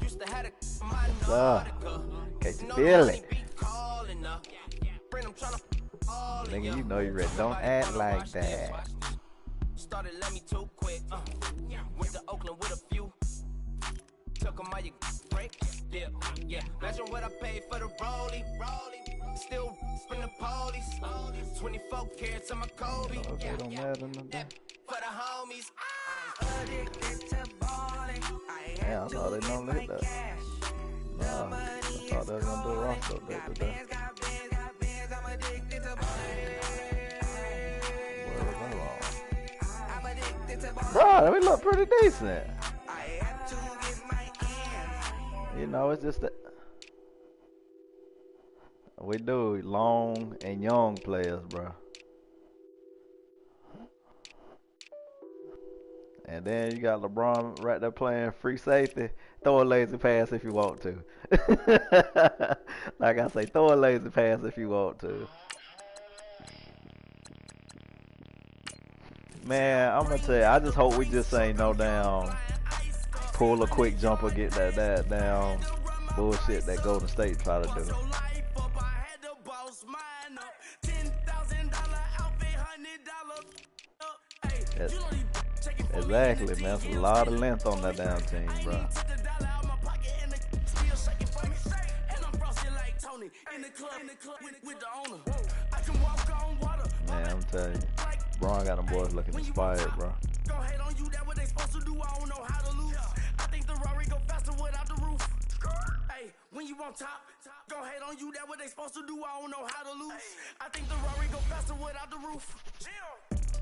What's up? Can't you feel it? Nigga, you know you ready. Don't act like that. Started let me too quick. Went to Oakland with a few. Took them all you break. Yeah. Imagine what I paid for the rollie. Still spin the police. 24 carats on my Kobe. Okay, don't matter nothing. For the homies. Addicted to balling. Yeah, I thought they don't hit that. Nah, I thought they was gonna do a roster update today. Bro, we look pretty decent. You know, it's just that we do long and young players, bro. And then you got LeBron right there playing free safety. Throw a lazy pass if you want to. Like I say, throw a lazy pass if you want to. Man, I'm gonna tell you, I just hope we just ain't no damn pull a quick jumper, get that down bullshit that Golden State try to do. Exactly, man. There's a lot of length on that damn team, bro. Man, I'm telling you, Braun got them boys looking inspired, bro. When you on top, go hate on you, that what they supposed to do, I don't know how to lose. I think the Rory go faster without the roof.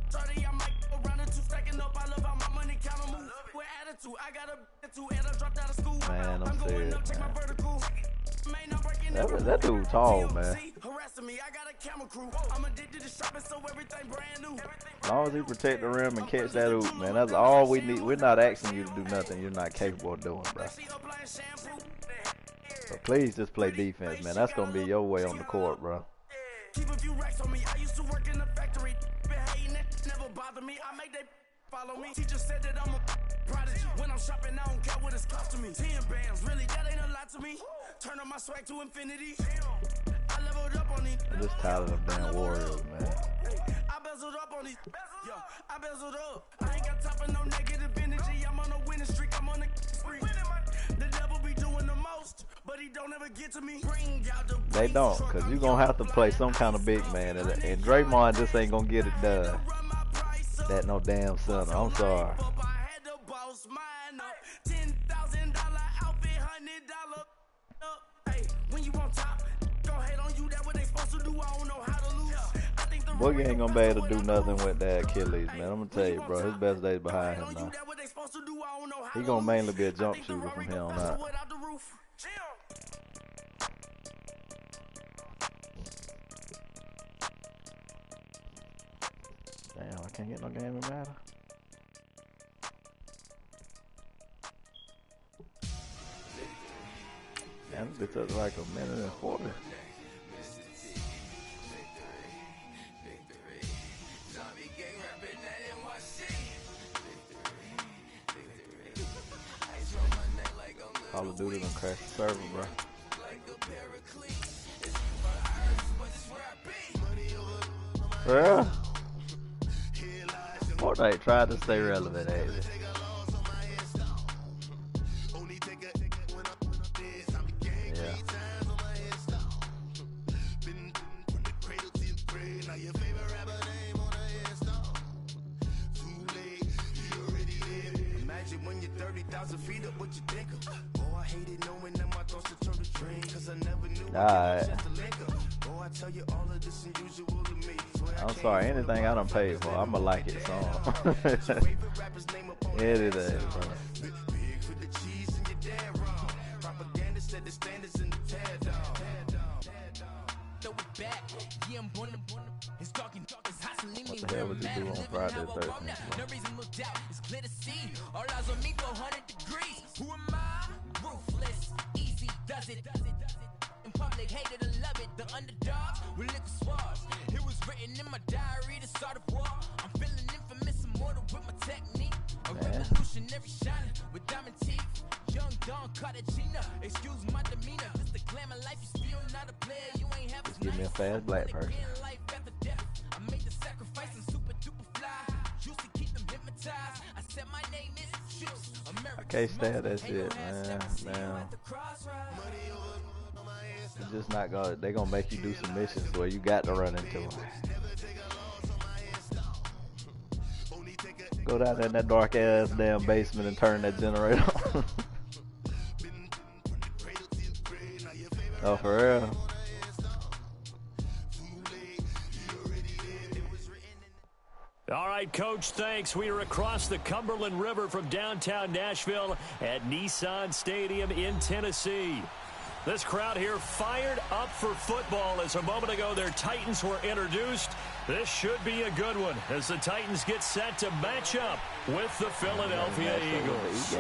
30, I might go around and two stacking up, I love how my money count to move. With attitude, I got a two and I dropped out of school. Man, I'm serious, man. That dude tall, man. As long as he protect the rim and catch that hoop, man, that's all we need. We're not asking you to do nothing you're not capable of doing, bro. So please just play defense, man. That's gonna be your way on the court, bro. Keep a few racks on me. I used to work in the factory. Been hating it, never bother me. I make they follow me. Teacher said that I'm a prodigy. When I'm shopping, I don't care what it's cost to me. 10 bands, really, that ain't a lot to me. Turn on my swag to infinity. I leveled up on these. I'm just tired of them damn Warriors, man. I bezeled up on these. Yo, I bezeled up. I ain't got time for no negative energy. I'm on a winning streak. I'm on a spree. The devil be doing the most, but he don't ever get to me. They don't, cause you gonna have to play some kind of big man, and Draymond just ain't gonna get it done. That no damn center. I'm sorry. Boogie ain't gonna be able to do nothing with that Achilles, man. I'm gonna tell you, bro. His best days behind him now. He gonna mainly be a jump shooter from here on out. Damn, I can't get no game to matter. Damn, this bitch took like a minute and 40. Call of Duty done crash the server, bro. Yeah. Fortnite tried to stay relevant, ain't it? Yeah. Imagine when you're 30,000 feet up, what you think of? Oh, I hated knowing that my thoughts would turn to drain, cause I never knew I oh, I tell you all of this unusual to me. I'm sorry, anything I done paid for, I'ma like it song. It is, bro. Big for the cheese and your dad wrong. Propaganda said the standards in the tad dog. Throw it back. Yeah, I'm born it's talking, it's hustling me. What the hell would you do on Friday the 13th? No reason looked out, it's clear to see. All eyes on me, 400 degrees. Who am I? Ruthless, easy, does it. In public, hated or love it. The underdogs with liquor swabs. It was written in my diary to start a war. I'm feeling infamous, immortal with my technique. A revolutionary shining with diamond teeth. Just give me a fast black person. I can't stand that shit, man. It's just not gonna. They gonna make you do some missions where you got to run into them. Go down in that dark ass damn basement and turn that generator on. Oh, for real? All right, Coach, thanks. We are across the Cumberland River from downtown Nashville at Nissan Stadium in Tennessee. This crowd here fired up for football as a moment ago their Titans were introduced. This should be a good one as the Titans get set to match up with the Philadelphia Eagles.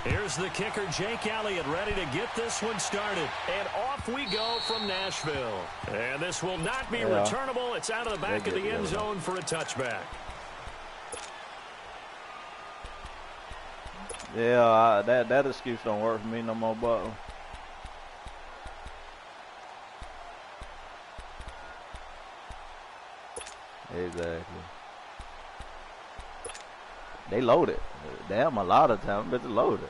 Here's the kicker, Jake Elliott, ready to get this one started. And off we go from Nashville. And this will not be returnable. It's out of the back of the end zone for a touchback. Yeah, that excuse don't work for me no more, but exactly. They loaded. Damn, a lot of time, but they loaded.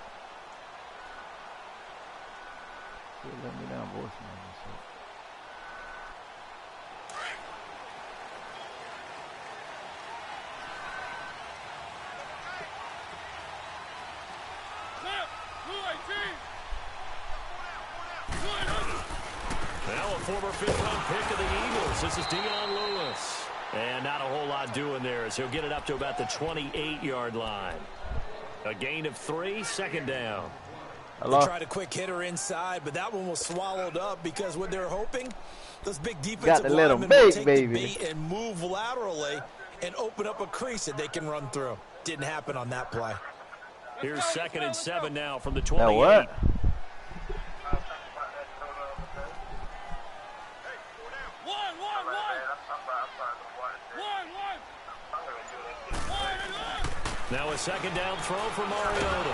Let me down voicemail and shit. Now a former fifth-round pick of the Eagles. This is Dion Lewis. And not a whole lot doing there as he'll get it up to about the 28-yard line. A gain of 3, second down. They tried a quick hitter inside, but that one was swallowed up because what they're hoping, those big defensive linemen will take the bait and move laterally and open up a crease that they can run through. Didn't happen on that play. Here's 2nd and 7 now from the 28. Now what? Now a second down throw for Mariota.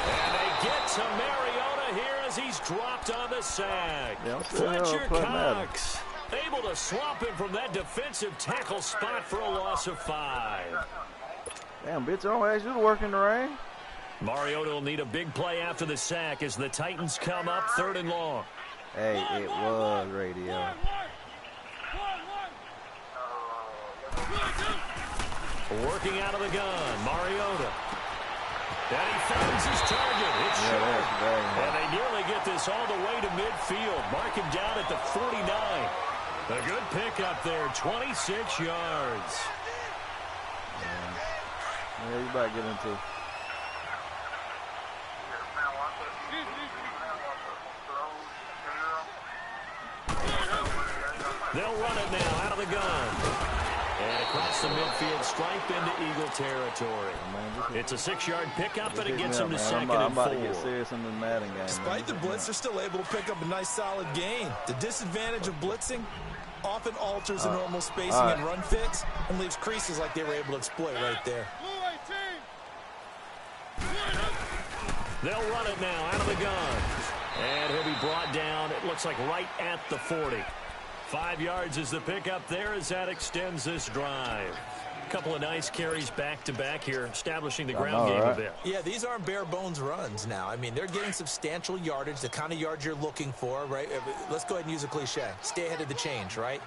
And they get to Mariota here as he's dropped on the sack. Fletcher Cox able to swamp him from that defensive tackle spot for a loss of 5. Damn, bitch, I don't ask you to work in the rain. Mariota will need a big play after the sack as the Titans come up 3rd and long. Hey, it was radio. Working out of the gun, Mariota. And he finds his target. It's short. And they nearly get this all the way to midfield. Mark him down at the 49. A good pickup there, 26 yards. Yeah, you about to get into. They'll run it now out of the gun. And across the midfield, stripe into Eagle territory. It's a 6-yard pickup, and it gets him to 2nd and 4. I'm about to get serious in the Madden game. Despite the blitz, they're still able to pick up a nice, solid gain. The disadvantage of blitzing often alters the normal spacing and run fits and leaves creases like they were able to exploit right there. They'll run it now out of the gun. And he'll be brought down, it looks like right at the 40. 5 yards is the pickup there as that extends this drive. A couple of nice carries back-to-back here, establishing the ground game a bit. Yeah, these aren't bare-bones runs now. I mean, they're getting substantial yardage, the kind of yards you're looking for, right? Let's go ahead and use a cliche. Stay ahead of the change, right?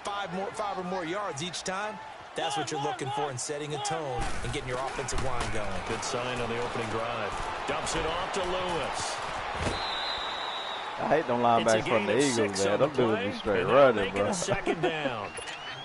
5 or more yards each time. That's what you're looking for in setting a tone and getting your offensive line going. Good sign on the opening drive. Dumps it off to Lewis. I hate them linebackers from the Eagles, man. Them dudes be straight running, bro. A second down.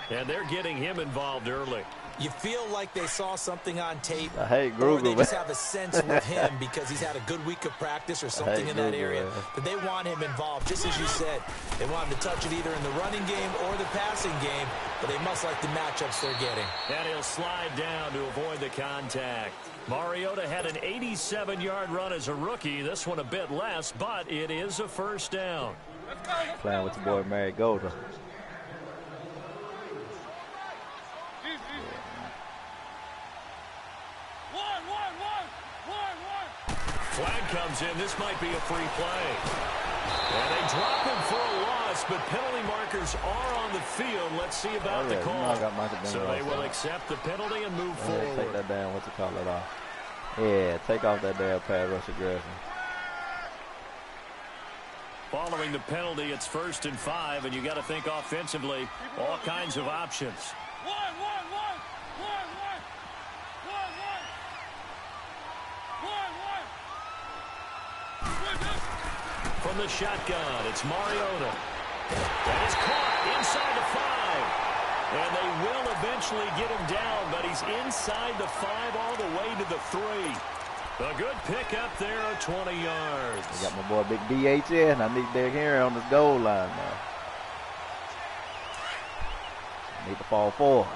And they're getting him involved early. You feel like they saw something on tape. I hate Grugel, or they just have a sense with him because he's had a good week of practice or something in that area. But they want him involved, just as you said. They want him to touch it either in the running game or the passing game, but they must like the matchups they're getting. And he'll slide down to avoid the contact. Mariota had an 87-yard run as a rookie. This one a bit less, but it is a first down. Playing with the boy Mary Golder. Flag comes in. This might be a free play. And they drop him for a loss, but penalty markers are on the field. Let's see about the call. So they will accept the penalty and move forward. Take that damn, what's it called, it off. Yeah, take off that damn pass rush aggression. Following the penalty, it's 1st and 5, and you got to think offensively, all kinds of options. From the shotgun, it's Mariota. That is caught inside the 5. And they will eventually get him down, but he's inside the 5 all the way to the 3. A good pickup there, 20 yards. I got my boy Big DHN. I need Derrick Henry on this goal line now. I need to fall forward.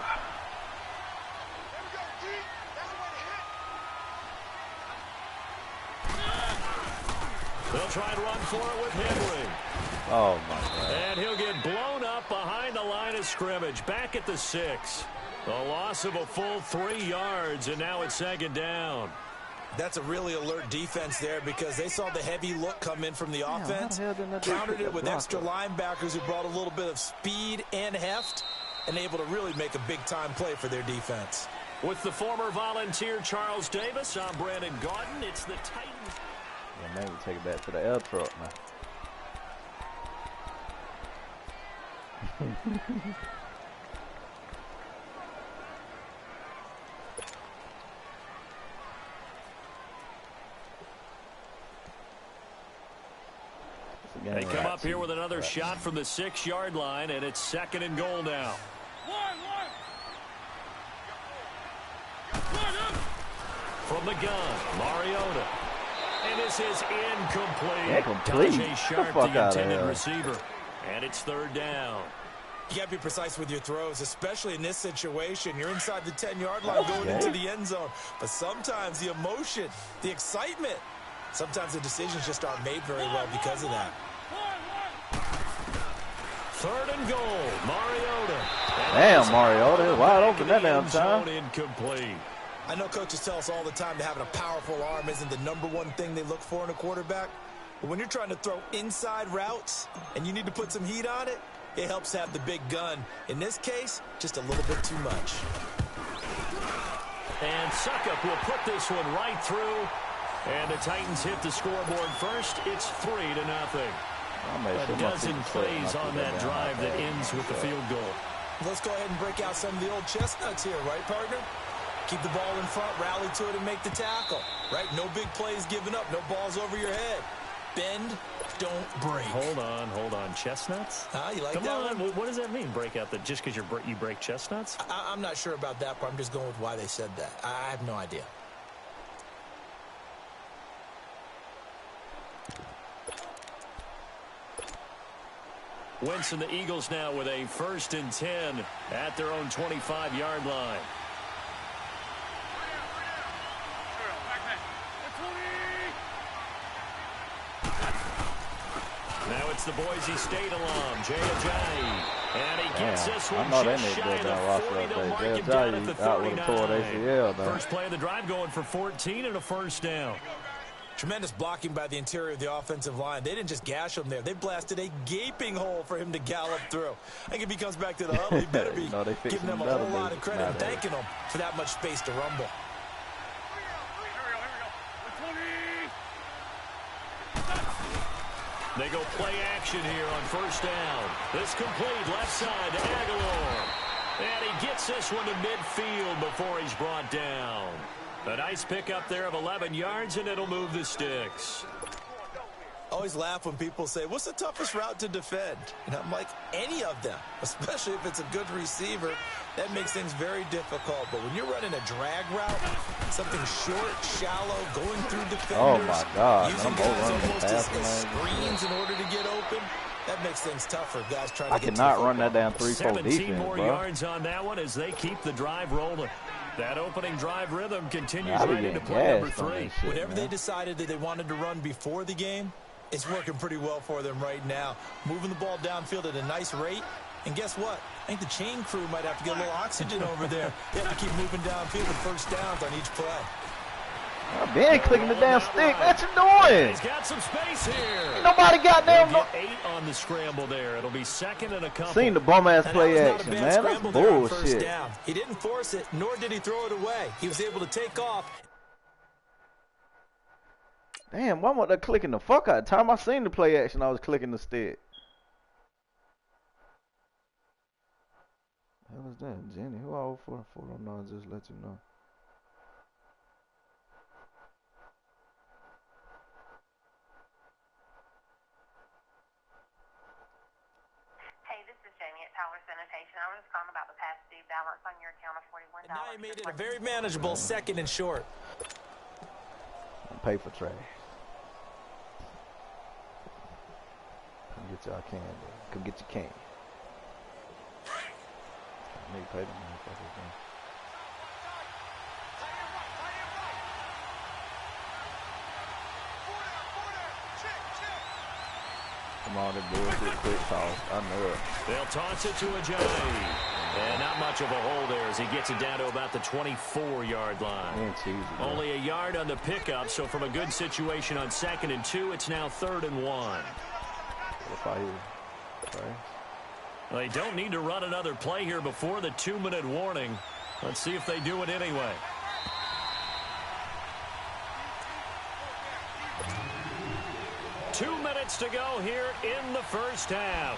They'll try to run for it with Henry. Oh, my God. And he'll get blown up behind the line of scrimmage. Back at the 6. A loss of a full 3 yards, and now it's 2nd down. That's a really alert defense there because they saw the heavy look come in from the offense, countered it with extra linebackers who brought a little bit of speed and heft, and able to really make a big-time play for their defense. With the former Volunteer Charles Davis, I'm Brandon Gaudin. It's the Titans. Yeah, man, we take it back to the L truck now. They come up here with another shot from the 6-yard line, and it's 2nd and goal now. From the gun, Mariota. And this is incomplete. Tajay Sharp, the intended receiver. And it's 3rd down. You got to be precise with your throws, especially in this situation. You're inside the 10-yard line going into the end zone. But sometimes the emotion, the excitement, sometimes the decisions just aren't made very well because of that. 3rd and goal, Mariota. Damn, Mariota, wide open that damn time. Incomplete. I know coaches tell us all the time that having a powerful arm isn't the #1 thing they look for in a quarterback. But when you're trying to throw inside routes and you need to put some heat on it, it helps have the big gun. In this case, just a little bit too much. And Suckup will put this one right through. And the Titans hit the scoreboard first. It's 3-0. A dozen plays on that drive that ends with the field goal. Let's go ahead and break out some of the old chestnuts here, right, partner? Keep the ball in front, rally to it, and make the tackle, right? No big plays given up, no balls over your head. Bend, don't break. Hold on. Chestnuts? You like Come that on. one? What does that mean, break out? Just because you break chestnuts? I'm not sure about that, but I'm just going with why they said that. I have no idea. Wentz and the Eagles now with a 1st and 10 at their own 25-yard line. Now it's the Boise State alum, Jay Ajayi. And he gets this one just shy of the 40. They'll mark him down at the 39. First play of the drive going for 14 and a 1st down. Tremendous blocking by the interior of the offensive line. They didn't just gash him there. They blasted a gaping hole for him to gallop through. I think if he comes back to the huddle, he better be giving them a whole lot of credit and thanking them for that much space to rumble. They go play action here on 1st down. This complete left side to Aguilar. And he gets this one to midfield before he's brought down. A nice pickup there of 11 yards, and it'll move the sticks. Always laugh when people say, what's the toughest route to defend? And I'm like, any of them, especially if it's a good receiver. That makes things very difficult. But when you're running a drag route, something short, shallow, going through defenders, oh my God, using guys almost as screens in order to get open, that makes things tougher. Guys trying to get to the football. I cannot run that down 3-4 defense, 17 more yards on that one as they keep the drive rolling. That opening drive rhythm continues right into play number 3. Whatever they decided that they wanted to run before the game, it's working pretty well for them right now. Moving the ball downfield at a nice rate. And guess what? I think the chain crew might have to get a little oxygen over there. They have to keep moving downfield with 1st downs on each play. I've been clicking the damn stick. What you doing? He's got some space here. Ain't nobody got damn. Get 8 on the scramble there. It'll be second and a couple. Seen the bum ass play action, man. That's bullshit. He didn't force it, nor did he throw it away. He was able to take off. Damn, why wasn't I clicking the fuck out? Time I seen the play action, I was clicking the stick. What was that, Jenny? Who I owe for? 409, just let you know. Hey, this is Jamie at Tower Sanitation. I was just calling about the past due balance on your account of $41. And now he made it a very manageable second and short. Pay for trash. Come get y'all candy. Come get your candy. I need to pay them motherfuckers, man. Come on, that bullshit quick toss. I know it. They'll toss it to Ajayi. And not much of a hole there as he gets it down to about the 24-yard line. Cheesy, only a yard on the pickup, so from a good situation on 2nd and 2, it's now 3rd and 1. If I hear, right? They don't need to run another play here before the 2-minute warning. Let's see if they do it anyway. Two minutes to go here in the first half.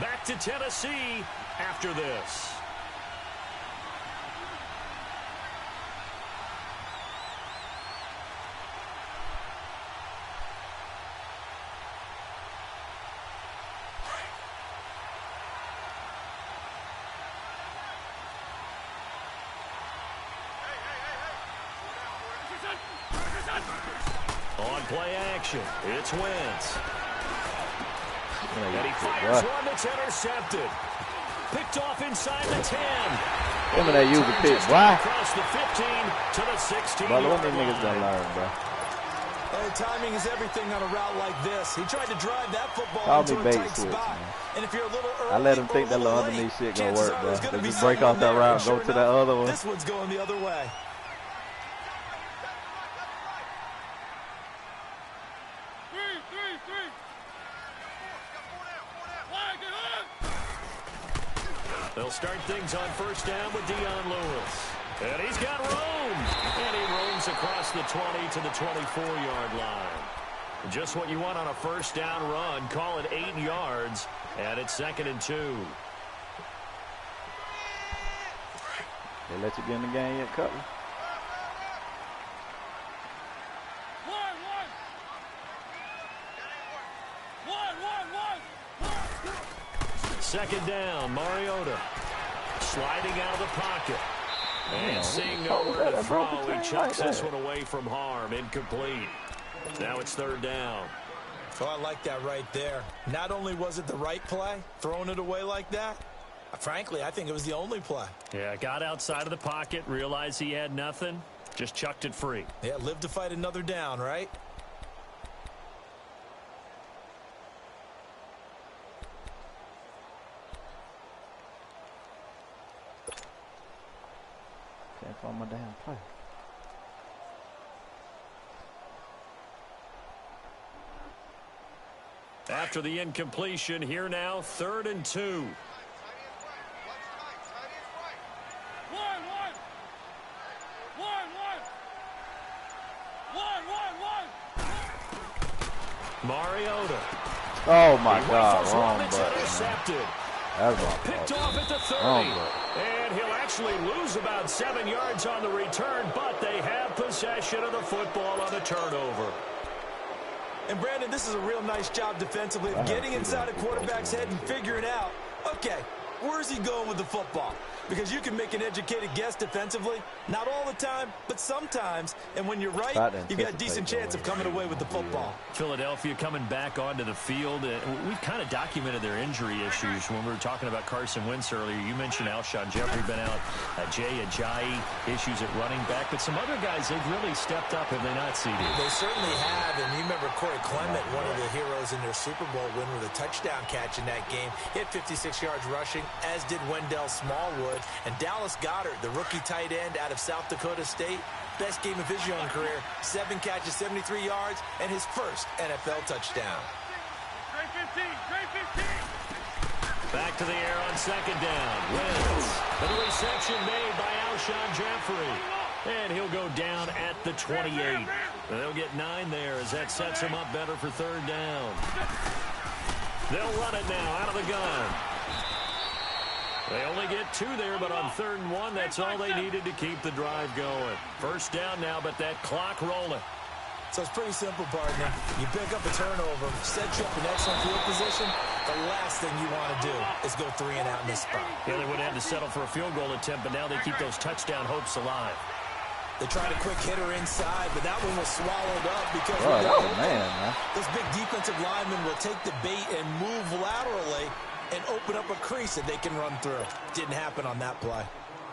Back to Tennessee after this. On play action, it's Wentz. And he fires one that's intercepted. Picked off inside the 10. Him and that use a pitch. Why? Across the 15 to the 16. Bro, what them niggas gonna learn, bro? Hey, timing is everything on a route like this. He tried to drive that football into a tight spot. And if you're a little early, I let him think that little underneath shit gonna work, bro. If you break off that route and go to that other one. This one's going the other way. They'll start things on first down with Dion Lewis. And he's got room. And he roams across the 20 to the 24-yard line. Just what you want on a first down run. Call it 8 yards. And it's 2nd and 2. They let you get in the game yet, Cutler? Second down, Mariota sliding out of the pocket. And seeing nowhere to throw, he chucks this one away from harm. Incomplete. Now it's 3rd down. Oh, I like that right there. Not only was it the right play, throwing it away like that, frankly, I think it was the only play. Yeah, got outside of the pocket, realized he had nothing, just chucked it free. Yeah, live to fight another down, right? Can't find my damn play. After the incompletion, here now, 3rd and 2. Mariota. Oh my God, wrong button. Intercepted. That's wrong. Picked off at the 30. And he'll actually lose about 7 yards on the return, but they have possession of the football on the turnover. And Brandon, this is a real nice job defensively of getting inside a quarterback's head and figuring out, okay, where's he going with the football? Because you can make an educated guess defensively, not all the time, but sometimes. And when you're right, you've got a decent chance of coming away with the football. Philadelphia coming back onto the field. We've kind of documented their injury issues when we were talking about Carson Wentz earlier. You mentioned Alshon Jeffrey been out, Jay Ajayi, issues at running back. But some other guys, they've really stepped up, have they not, CD? They certainly have. And you remember Corey Clement, one of the heroes in their Super Bowl win with a touchdown catch in that game. He had 56 yards rushing, as did Wendell Smallwood. field. And Dallas Goedert, the rookie tight end out of South Dakota State, best game of his young career, 7 catches, 73 yards, and his first NFL touchdown. Back to the air on second down. Wins. And a reception made by Alshon Jeffrey. And he'll go down at the 28. They'll get 9 there as that sets him up better for third down. They'll run it now out of the gun. They only get 2 there, but on 3rd and 1, that's all they needed to keep the drive going. First down now, but that clock rolling. So it's pretty simple, partner. You pick up a turnover, set you up in excellent field position. The last thing you want to do is go 3 and out in this spot. Yeah, they would have to settle for a field goal attempt, but now they keep those touchdown hopes alive. They tried a quick hitter inside, but that one was swallowed up because man. this big defensive lineman will take the bait and move laterally and open up a crease that they can run through. Didn't happen on that play.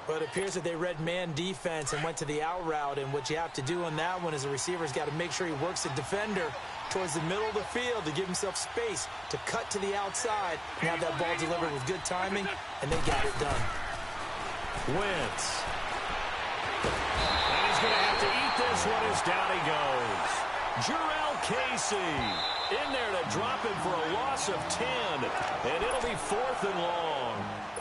But it appears that they read man defense and went to the out route, and what you have to do on that one is the receiver's got to make sure he works the defender towards the middle of the field to give himself space to cut to the outside and have that ball delivered with good timing, and they got it done. Wentz. And he's going to have to eat this one as down he goes. Jurrell Casey in there to drop him for a loss of 10, and it'll be 4th and long.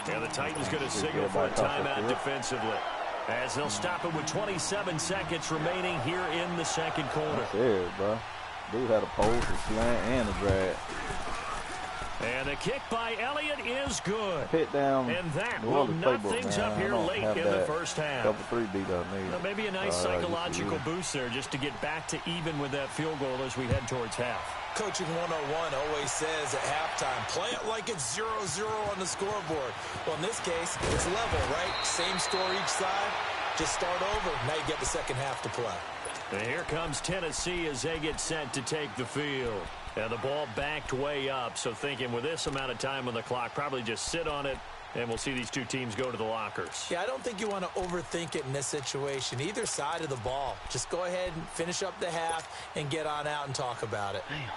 And the Titans going to signal for a timeout defensively as they'll stop it with 27 seconds remaining here in the second quarter. That's it, bro. Dude had a post, a slant, and a drag. And the kick by Elliott is good. Hit down. And that will knock things up here late in the first half. Couple 3 beat up me. Maybe a nice psychological boost there just to get back to even with that field goal as we head towards half. Coaching 101 always says at halftime, play it like it's 0-0 on the scoreboard. Well, in this case, it's level, right? Same score each side. Just start over. Now you get the second half to play. And here comes Tennessee as they get set to take the field. And the ball backed way up, so thinking with this amount of time on the clock, probably just sit on it, and we'll see these 2 teams go to the lockers. Yeah, I don't think you want to overthink it in this situation. Either side of the ball. Just go ahead and finish up the half and get on out and talk about it. Damn.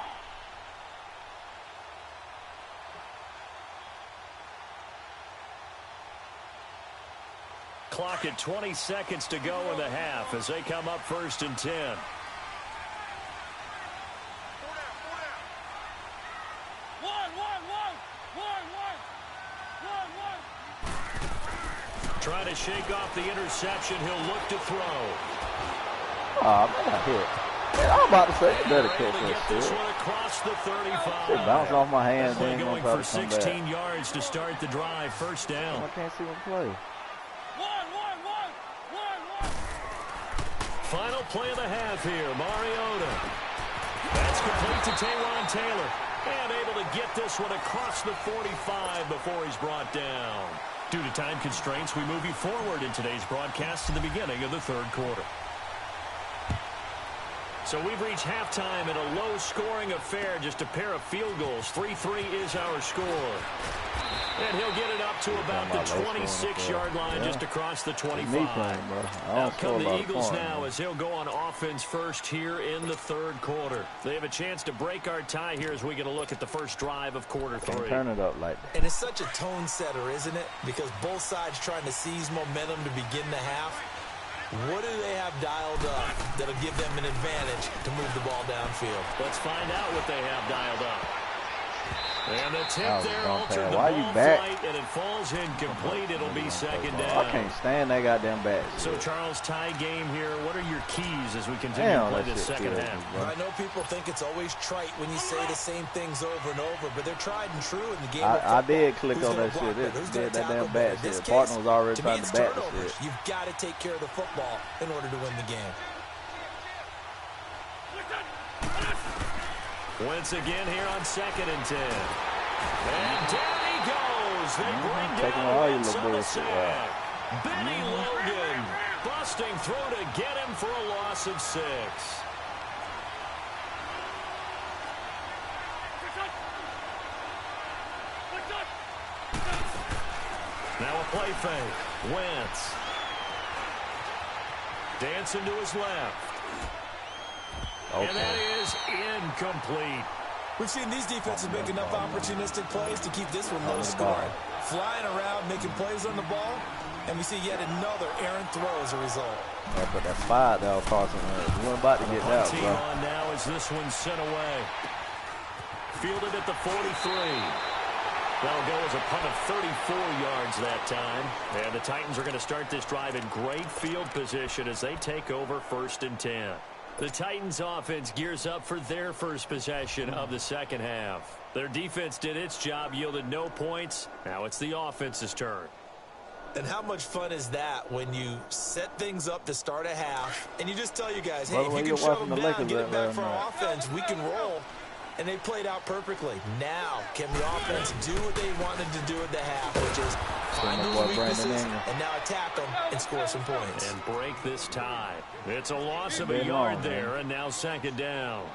Clock at 20 seconds to go in the half as they come up 1st and 10. Trying to shake off the interception. He'll look to throw. Oh, man, I hit. Man, I'm about to say, you better catch that shit. This one across the 35. It bounced off my hand. Play going for 16 yards to start the drive. First down. I can't see him play. Final play of the half here. Mariota. That's complete to Taywan Taylor. And able to get this one across the 45 before he's brought down. Due to time constraints, we move you forward in today's broadcast to the beginning of the 3rd quarter. So we've reached halftime in a low-scoring affair, just a pair of field goals. 3-3 is our score. And he'll get it up to about the 26-yard line, just across the 25. Out come the Eagles now as he'll go on offense first here in the 3rd quarter. They have a chance to break our tie here as we get a look at the first drive of quarter 3. Turn it up like that. And it's such a tone setter, isn't it? Because both sides trying to seize momentum to begin the half. What do they have dialed up that'll give them an advantage to move the ball downfield? Let's find out what they have dialed up. And the tip there altered the ball flight, and it falls incomplete. It'll be second down. I can't stand that goddamn back. So, Charles, tie game here. What are your keys as we continue to play this second half? I know people think it's always trite when you say the same things over and over, but they're tried and true in the game. I did click on that shit. That damn back shit. The partner was already trying to back the shit. You've got to take care of the football in order to win the game. Once again here on 2nd and 10. And down he goes. They bring down Wentz on the sack. Benny Logan busting through to get him for a loss of 6. Now a play fake. Wentz. Dancing to his left. Okay. And that is incomplete. We've seen these defenses make enough opportunistic plays to keep this one low scoring. Flying around, making plays on the ball, And we see yet another errant throw as a result. Yeah, but that's 5 that was Carson Wentz. We weren't about to get that, Team bro. on now as this one's sent away. Fielded at the 43. That'll go as a punt of 34 yards that time. And the Titans are going to start this drive in great field position as they take over 1st and 10. The Titans offense gears up for their first possession of the second half. Their defense did its job, yielded no points. Now it's the offense's turn. And how much fun is that when you set things up to start a half and you just tell you guys, hey, By the if way, you you're can shut watching them the down, Lakers get it back right for now. our offense, we can roll. And they played out perfectly. Now, can the offense do what they wanted to do at the half, which is find those weaknesses and now attack them and score some points. And break this tie. It's a loss of a yard there, and now 2nd down.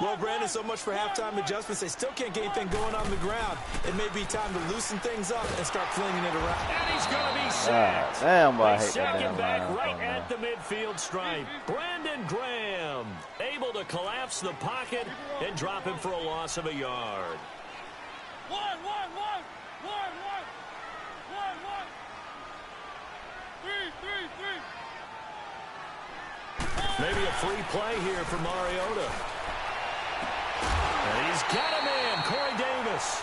Well, Brandon, so much for halftime adjustments. They still can't get anything going on the ground. It may be time to loosen things up and start flinging it around. And he's going to be sacked. Damn, boy, I They hate that sack damn him back line right from at the midfield stripe. Brandon Graham able to collapse the pocket and drop him for a loss of a yard. Maybe a free play here for Mariota. And he's got him in, Corey Davis.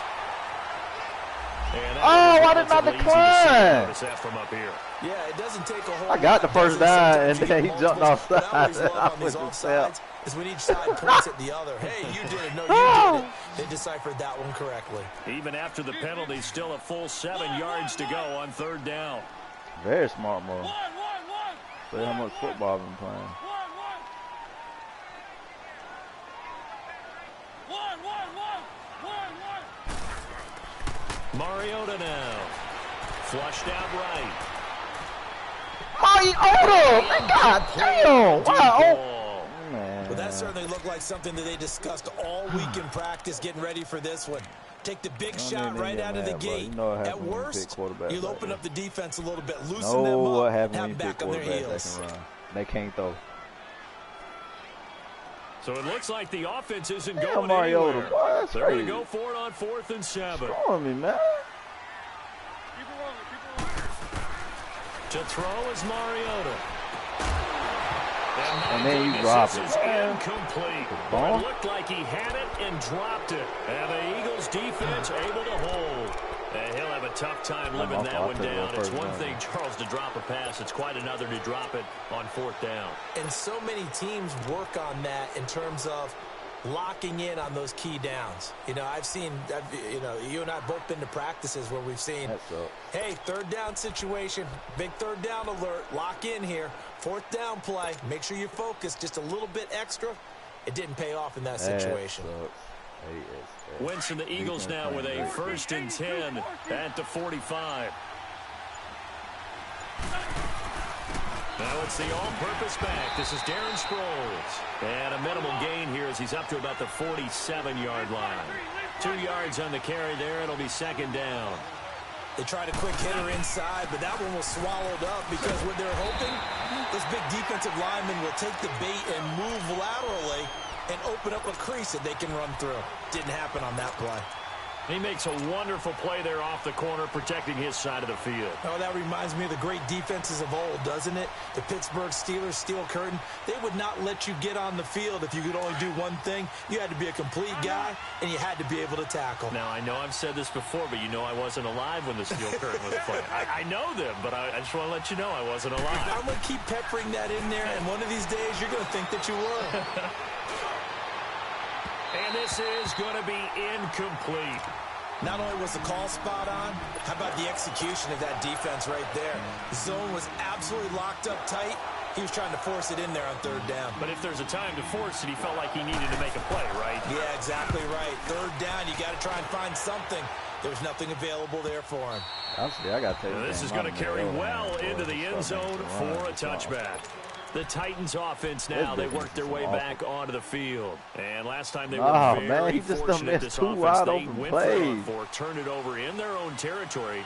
Oh, I did not decline. From up here. Yeah, it doesn't take a whole I got the lot, first does it? down, Sometimes and you then get he jumped multiples, offside. but I always love I on these was upset. offsides is when each side points at the other. Hey, you did it. No, you did it. They deciphered that one correctly. Even after the penalty, still a full 7 yards to go on 3rd down. Very smart move. See how much football I've been playing. Mariota now. Flushed out right. Mariota! God damn! Wow! Man. But that certainly looked like something that they discussed all week in practice, getting ready for this one. Take the big shot right out of the gate. At worst, you'll open up the defense a little bit, loosen them up, have them back on their heels. They can't throw. So it looks like the offense isn't going Mariota, anywhere. boy, They're going to go for it on 4th and 7. Throwing me, man. To throw is Mariota. And then you drop it. Incomplete. It looked like he had it and dropped it. And the Eagles defense able to hold. And he'll have a tough time living that one down. It's one thing, Charles, to drop a pass. It's quite another to drop it on 4th down. And so many teams work on that in terms of locking in on those key downs. You know, you and I have both been to practices where we've seen, hey, 3rd down situation, big 3rd down alert, lock in here, 4th down play, make sure you focus just a little bit extra. It didn't pay off in that situation. Wentz and the Eagles now with a 1st and 10 at the 45. Now it's the all-purpose back. This is Darren Sproles. And a minimal gain here as he's up to about the 47-yard line. 2 yards on the carry there. It'll be 2nd down. They tried a quick hitter inside, but that one was swallowed up because what they're hoping, this big defensive lineman will take the bait and move laterally and open up a crease that they can run through. Didn't happen on that play. He makes a wonderful play there off the corner, protecting his side of the field. Oh, that reminds me of the great defenses of old, doesn't it? The Pittsburgh Steelers, steel curtain. They would not let you get on the field if you could only do one thing. You had to be a complete guy, and you had to be able to tackle. Now, I know I've said this before, but you know I wasn't alive when the steel curtain was playing. I know them, but I just want to let you know I wasn't alive. I'm going to keep peppering that in there, and one of these days you're going to think that you were. And this is going to be incomplete. Not only was the call spot on, how about the execution of that defense right there? The zone was absolutely locked up tight. He was trying to force it in there on 3rd down. But if there's a time to force it, he felt like he needed to make a play, right? Yeah, exactly right. 3rd down, you got to try and find something. There's nothing available there for him. I got to this is going to carry well into the end zone for a touchback. The Titans offense now, they worked their way back onto the field. And last time they were very fortunate this offense. They went for turned it over in their own territory.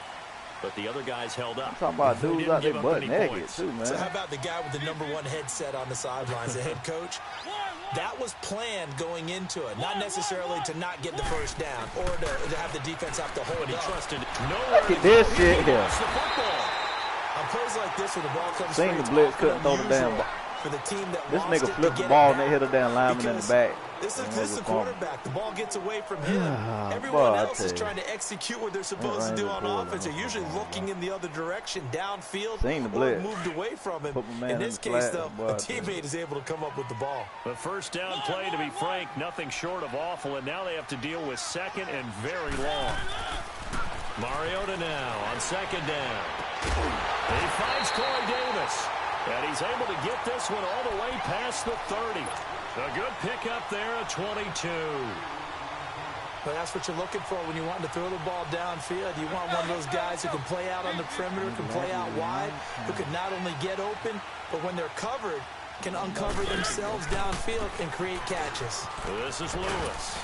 But the other guys held up. I'm talking about dudes out there butt naked too, man. So how about the guy with the #1 headset on the sidelines, the head coach? That was planned going into it, not necessarily to not get the first down or to have the defense have to hold but he up. trusted nowhere. Look at this shit here. The football. On plays like this where the ball comes Seen the blitz, couldn't throw the damn ball. For the team that This lost nigga it flipped to the get ball it and they hit a damn lineman in the back. This is the quarterback. The ball gets away from him. Everyone boy, else is trying to execute what they're supposed to do on offense. They're usually looking in the other direction, downfield, or moved away from him. In this case, though, a teammate is able to come up with the ball. The first down play, to be frank, nothing short of awful, and now they have to deal with second and very long. Mariota now on second down. He finds Corey Davis, and he's able to get this one all the way past the 30. A good pickup there at 22. But that's what you're looking for when you want to throw the ball downfield. You want one of those guys who can play out on the perimeter, can play out wide, who can not only get open, but when they're covered, can uncover themselves downfield and create catches. This is Lewis.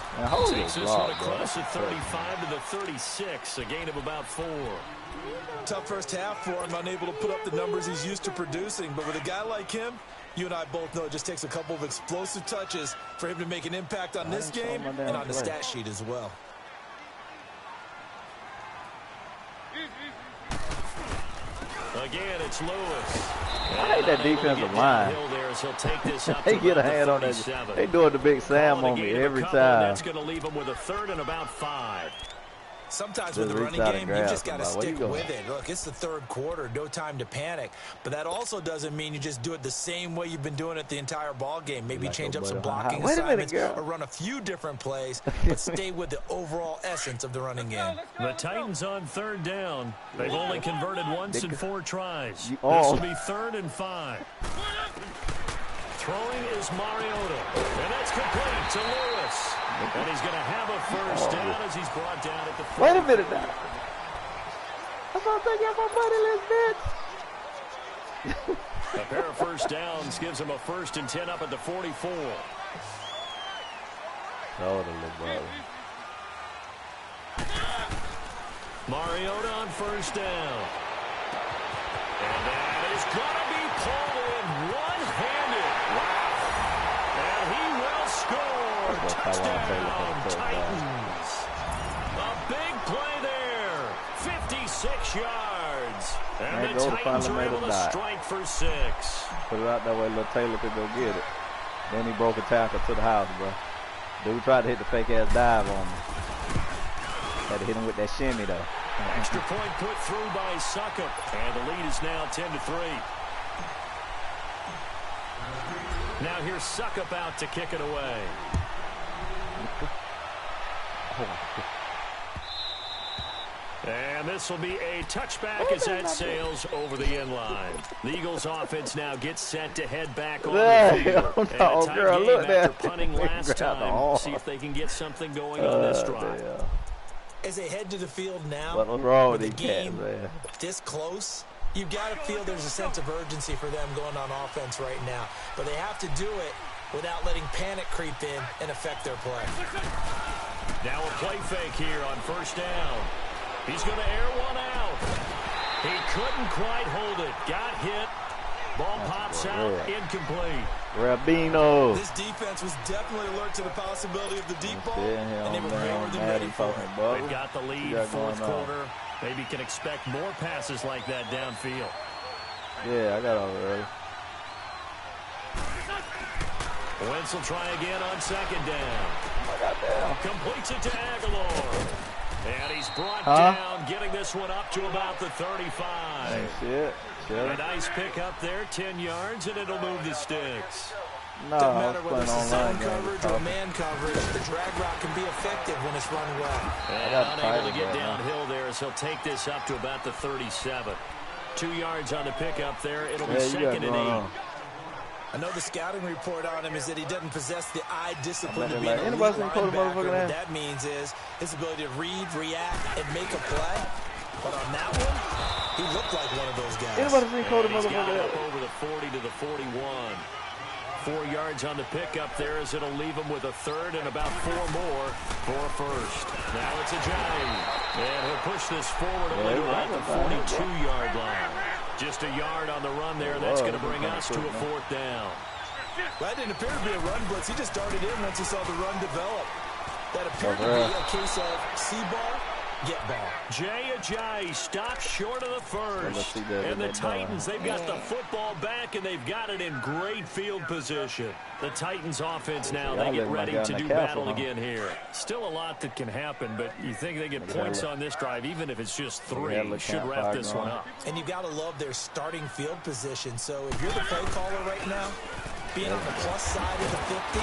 Takes this one across the 35 to the 36, a gain of about 4. Tough first half for him, unable to put up the numbers he's used to producing. But with a guy like him, you and I both know it just takes a couple of explosive touches for him to make an impact on this game and on the stat sheet as well. Again, it's Lewis. I hate that defensive line. They get a hand on that. They do it to Big Sam on me every time. That's going to leave him with a third and about 5. Sometimes with the running game, you just got to stick with it. Look, it's the third quarter, no time to panic. But that also doesn't mean you just do it the same way you've been doing it the entire ball game. Maybe change up some blocking assignments or run a few different plays, but stay with the overall essence of the running game. The Titans on third down. They've only converted once in 4 tries. This will be 3rd and 5. Throwing is Mariota, and that's complete to Lewis. And he's going to have a first down as he's brought down at the 40. Wait a minute now. That's what I'm thinking of my buddy list, bitch. A pair of first downs gives him a 1st and 10 up at the 44. Totally, brother. Mariota on first down. And that is going to be pulled in one-handed. Wow. And he will score. Touchdown, Titans. A big play there. 56 yards. And the Titans are able to strike for 6. Put it out that way, little Taylor could go get it. Then he broke a tackle to the house, bro. Dude tried to hit the fake-ass dive on him. Had to hit him with that shimmy, though. Extra point put through by Suckup. And the lead is now 10-3. Now here's Suckup out to kick it away. And this will be a touchback as that sails over the end line. The Eagles offense now gets set to head back on the field. And a tight game after punting last time. See if they can get something going on this drive. As they head to the field now, what's wrong with the these game cats, man? This close, you've got to feel there's a sense of urgency for them going on offense right now. But they have to do it without letting panic creep in and affect their play. Now a play fake here on first down. He's going to air one out. He couldn't quite hold it. Got hit. Ball pops out. Incomplete. Rabino. This defense was definitely alert to the possibility of the deep ball, and they were more than ready for it. They've got the lead, fourth quarter. Maybe can expect more passes like that downfield. Yeah, I got all early. Wentz will try again on second down. Completes it to Aguilar. And he's brought down, getting this one up to about the 35. Shit. A nice pick up there, 10 yards, and it'll move the sticks. No, doesn't matter whether it's a zone coverage or man coverage, the drag route can be effective when it's run well. And unable to get downhill there, so he'll take this up to about the 37. 2 yards on the pickup there. It'll be 2nd and 8. I know the scouting report on him is that he doesn't possess the eye discipline to be like, an elite linebacker. What that means is his ability to read, react, and make a play. But on that one, he looked like one of those guys. Anybody seen Cody He's got up over the 40 to the 41. 4 yards on the pickup there as it'll leave him with a third and about 4 more for a first. Now it's a Johnny. And he'll push this forward only to about the 42-yard line. Just a yard on the run there. That's going to bring us to a 4th down. That didn't appear to be a run blitz. He just darted in once he saw the run develop. That appeared to be a case of see ball, Get ball. Jay Ajayi stops short of the first. And the Titans, they've got the football back, and they've got it in great field position. The Titans offense now, they get ready to do battle again here. Still a lot that can happen, but you think they get points on this drive, even if it's just 3. Should wrap this one up. And you got to love their starting field position. So if you're the play caller right now, being on the plus side of the 50,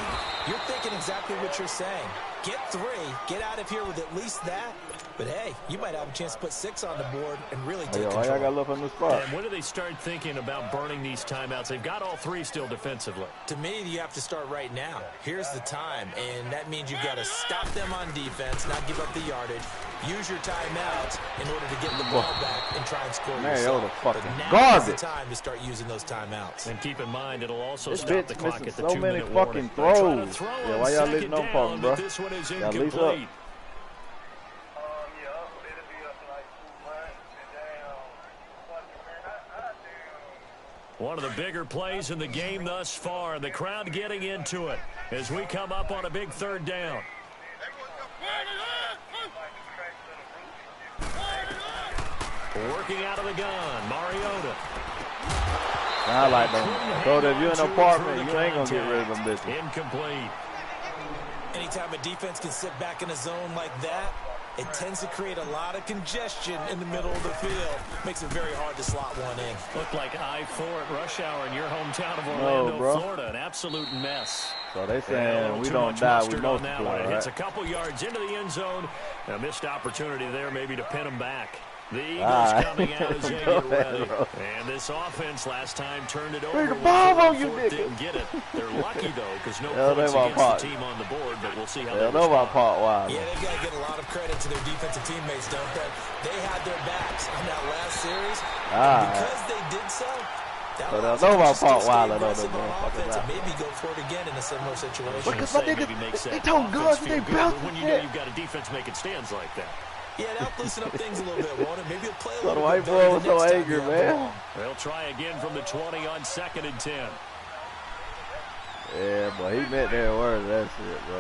you're thinking exactly what you're saying. Get 3, get out of here with at least that. But, hey, you might have a chance to put 6 on the board and really take control. I got left on the spot. And when do they start thinking about burning these timeouts? They've got all 3 still defensively. To me, you have to start right now. Here's the time, and that means you've got to stop them on defense, not give up the yardage, use your timeouts in order to get the ball back and try and score yourself. But now is the time to start using those timeouts. And keep in mind, it'll also stop the clock at the 2-minute so many warning. fucking throws. Yeah, why y'all letting them fucking, bro? This one is incomplete. One of the bigger plays in the game thus far. The crowd getting into it as we come up on a big 3rd down. Working out of the gun, Mariota. I like them. So if you're in an apartment, you ain't going to get rid of them bitches. Incomplete. Anytime a defense can sit back in a zone like that, it tends to create a lot of congestion in the middle of the field. Makes it very hard to slot one in. Looked like I-4 at rush hour in your hometown of Orlando, Florida. An absolute mess. So they saying we don't die, we multiply, right? It's a couple yards into the end zone. A missed opportunity there maybe to pin them back. The Eagles coming out as they get ready. And this offense last time turned it over. Didn't get it. They're lucky, though, because no points against the team on the board, but we'll see how they respond. Yeah, they've got to get a lot of credit to their defensive teammates, don't they? They had their backs on that last series. And because they did so, that allows them to stay offense and maybe go for it again in a similar situation. Because they told guns they bounced. When you know you've got a defense making stands like that. Yeah, that'll loosen up things a little bit, won't it? Maybe he'll play a little bit better. White boy was so angry, man. They'll try again from the 20 on 2nd and 10. Yeah, boy, he meant their words. That's it, bro.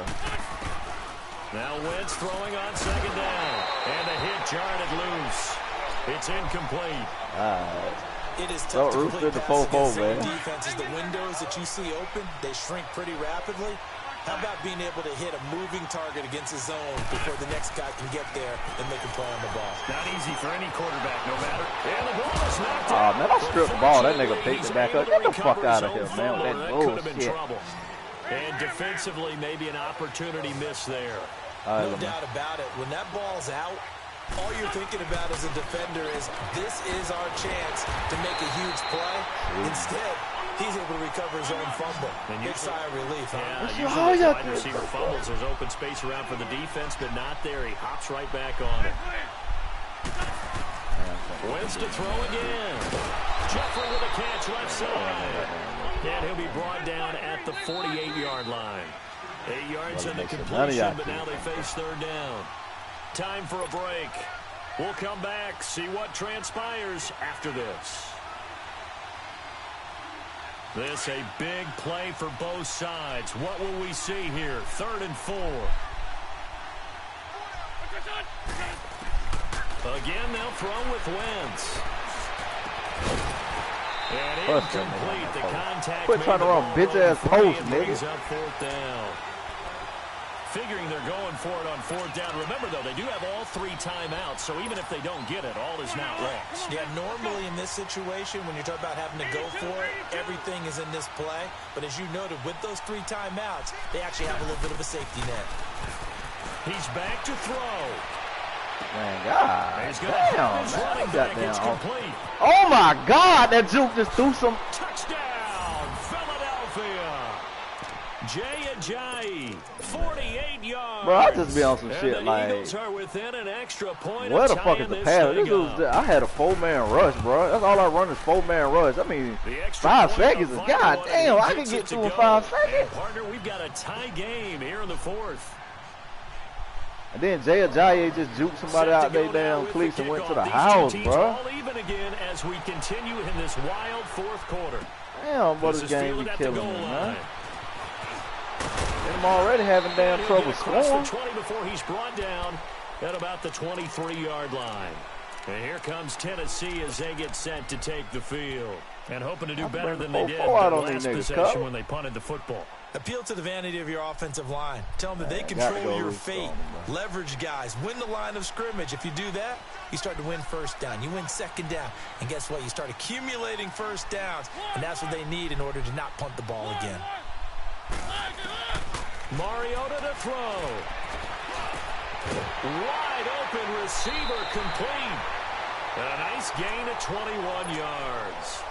Now Wentz throwing on 2nd down. And a hit jarred it loose. It's incomplete. It is tough to complete passes against man. Defenses. The windows that you see open, they shrink pretty rapidly. How about being able to hit a moving target against a zone before the next guy can get there and make a play on the ball? Not easy for any quarterback, no matter. And the ball is knocked out. Man, I stripped the ball. That nigga picked it back up. Get the fuck out of here, man. That bullshit. And defensively, maybe an opportunity miss there. No doubt about it. When that ball's out, all you're thinking about as a defender is this is our chance to make a huge play. Instead, he's able to recover his own fumble. Big sigh of relief. Yeah, usually the wide receiver fumbles. There's open space around for the defense, but not there. He hops right back on it. Wentz to throw again. Jeffrey with a catch left side. And he'll be brought down at the 48-yard line. 8 yards in the completion, but now they face 3rd down. Time for a break. We'll come back, see what transpires after this. This a big play for both sides. What will we see here? 3rd and 4. Again, they'll throw with Wentz. And incomplete. The contact. Quit trying to run bitch-ass post, nigga. Up 4th down. Figuring they're going for it on 4th down. Remember, though, they do have all 3 timeouts, so even if they don't get it, all is not lost. Yeah, normally in this situation, when you're talking about having to go for it, everything is in this play. But as you noted, with those 3 timeouts, they actually have a little bit of a safety net. He's back to throw. Man, God. He's damn, man. It's complete. Oh, my God. That juke just threw some. Touchdown, Philadelphia. Jay Ajayi, 48 yards. Bro, I just be on some shit like. Eagles are within an extra point. Where the fuck is the pass? I had a 4-man rush, bro. That's all I run is 4-man rush. I mean, 5 seconds is God damn. I can get through in 5 seconds. And partner, we've got a tie game here in the 4th. And then Jay Ajayi just juked somebody out there damn cleats and went to the house, bro. All even again as we continue in this wild 4th quarter. Damn, what this game be killing me, man. I'm already having damn trouble scoring. The 20 before he's brought down, at about the 23-yard line. And here comes Tennessee as they get set to take the field. And hoping to do better than they did the last possession when they punted the football. Appeal to the vanity of your offensive line. Tell them that they control your fate. Leverage guys. Win the line of scrimmage. If you do that, you start to win first down. You win second down. And guess what? You start accumulating first downs. And that's what they need in order to not punt the ball again. Mariota to throw. Wide open receiver complete. And a nice gain of 21 yards.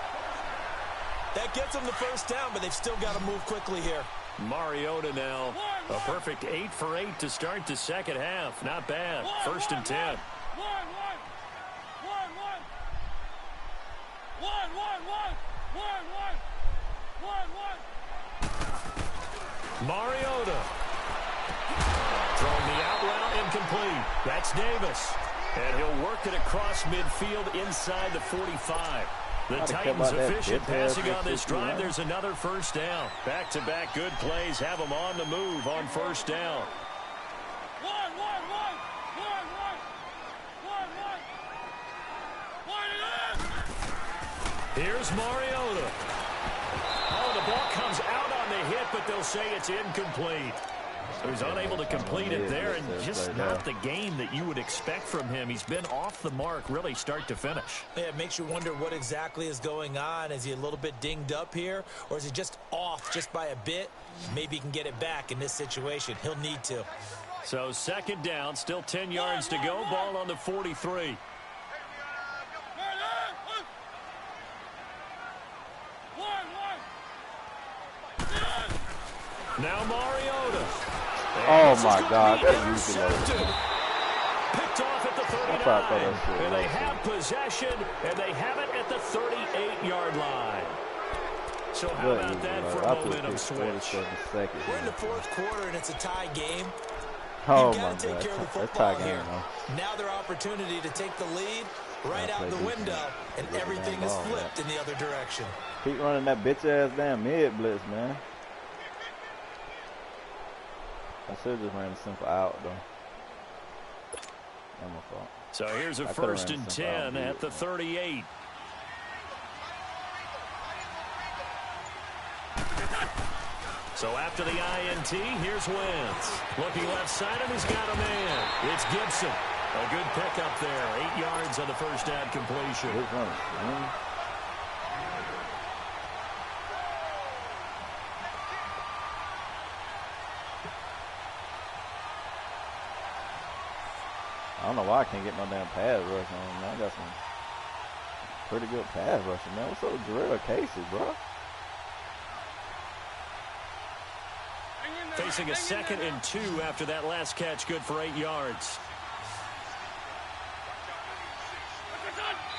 That gets them the first down, but they've still got to move quickly here. Mariota now. A perfect 8 for 8 to start the second half. Not bad. First and 10. Mariota. Throwing the out route incomplete. That's Davis. And he'll work it across midfield inside the 45. The Titans efficient passing on this drive. There's another first down. Back-to-back good plays have them on the move on first down. Here's Mariota. Oh, the ball comes out on the hit, but they'll say it's incomplete. So he's unable to complete it there, and just not the game that you would expect from him. He's been off the mark, really, start to finish. Yeah, it makes you wonder what exactly is going on. Is he a little bit dinged up here, or is he just off just by a bit? Maybe he can get it back in this situation. He'll need to. So second down, still 10 yards to go. Ball on the 43. Now Mariota. Oh, my God. That's usually picked off at the 39. And they have possession, and they have it at the 38-yard line. So how about that for a momentum switch? We're in the fourth quarter, and it's a tie game. Oh, You've got to take care of the football here. Now their opportunity to take the lead right out the window, and everything is flipped in the other direction. Keep running that bitch-ass damn mid-blitz, man. I should have just ran a simple out, though. That's my fault. So here's a first and 10 at the 38. So after the INT, here's Wentz. Looking left side, and he's got a man. It's Gibson. A good pickup there. 8 yards on the first down completion. I don't know why I can't get no damn pass rush on, man. I got some pretty good pass rushing, man. What's up with Jarrell Casey, bro? Facing a 2nd and 2 after that last catch, good for 8 yards.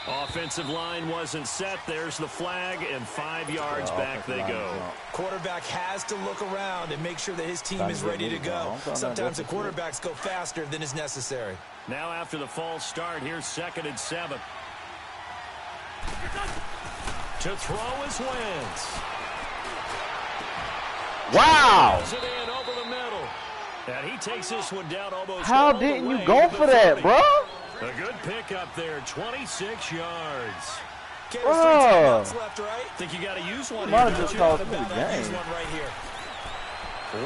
Offensive line wasn't set. There's the flag, and 5 yards back they go. Quarterback has to look around and make sure that his team is ready to go. Sometimes the quarterbacks go faster than is necessary. Now after the false start, here's 2nd and 7. To throw is Wentz. Wow! It in over the middle. And he takes this one down almost. How didn't you go for that, bro? A good pickup there, 26 yards. Bro. Left, right? Think you got to use one Might here, have just don't cost you? me the game. Use one right here.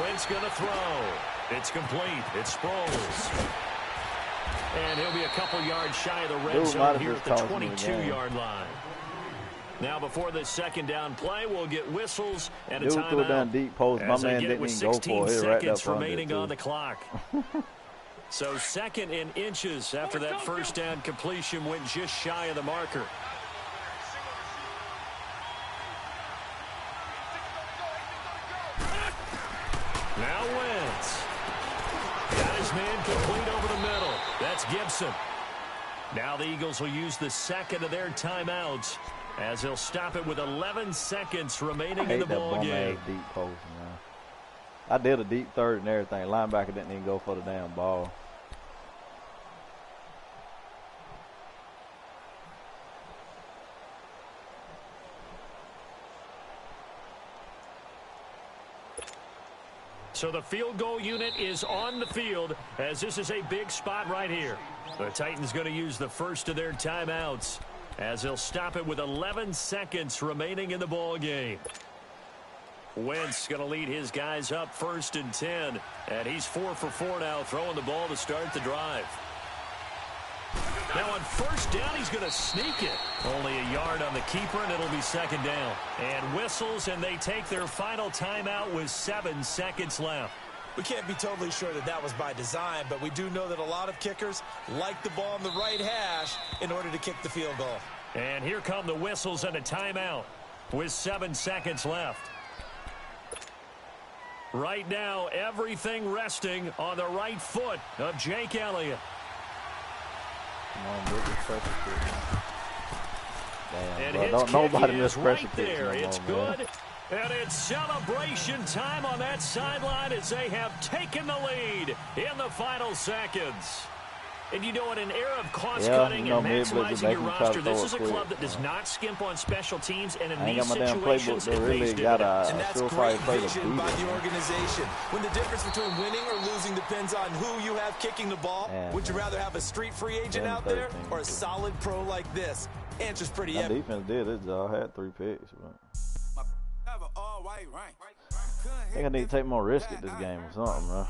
Wentz going to throw. It's complete. It's Sproles. And he'll be a couple yards shy of the red zone here at the 22-yard line. Now before this second down play, we'll get whistles and a timeout. Threw it down deep post. My man didn't even go for it. 16 Right seconds remaining on the clock. So 2nd and inches after that first down completion went just shy of the marker. Now Wentz. Got his man complete over the middle. That's Gibson. Now the Eagles will use the 2nd of their timeouts as they'll stop it with 11 seconds remaining in the ball game. Deep post, man. I did a deep third and everything. Linebacker didn't even go for the damn ball. So the field goal unit is on the field as this is a big spot right here. The Titans going to use the first of their timeouts as they'll stop it with 11 seconds remaining in the ball game. Wentz going to lead his guys up 1st and 10. And he's 4 for 4 now, throwing the ball to start the drive. Now on 1st down, he's going to sneak it. Only a yard on the keeper, and it'll be 2nd down. And whistles, and they take their final timeout with 7 seconds left. We can't be totally sure that that was by design, but we do know that a lot of kickers like the ball on the right hash in order to kick the field goal. And here come the whistles and a timeout with 7 seconds left. Right now, everything resting on the right foot of Jake Elliott. Damn, bro. Nobody miss pressure right kicks there. no It's more, good. And it's celebration time on that sideline as they have taken the lead in the final seconds. And you know, in an era of cost-cutting and maximizing your roster, this is a club that does not skimp on special teams, and in these situations, it pays dividends. And that's great vision by the organization. When the difference between winning or losing depends on who you have kicking the ball, would you rather have a street free agent out there or a solid pro like this? Answer's pretty evident. Defense did his job. Had 3 picks, bro. I think I need to take more risk at this game or something, bro.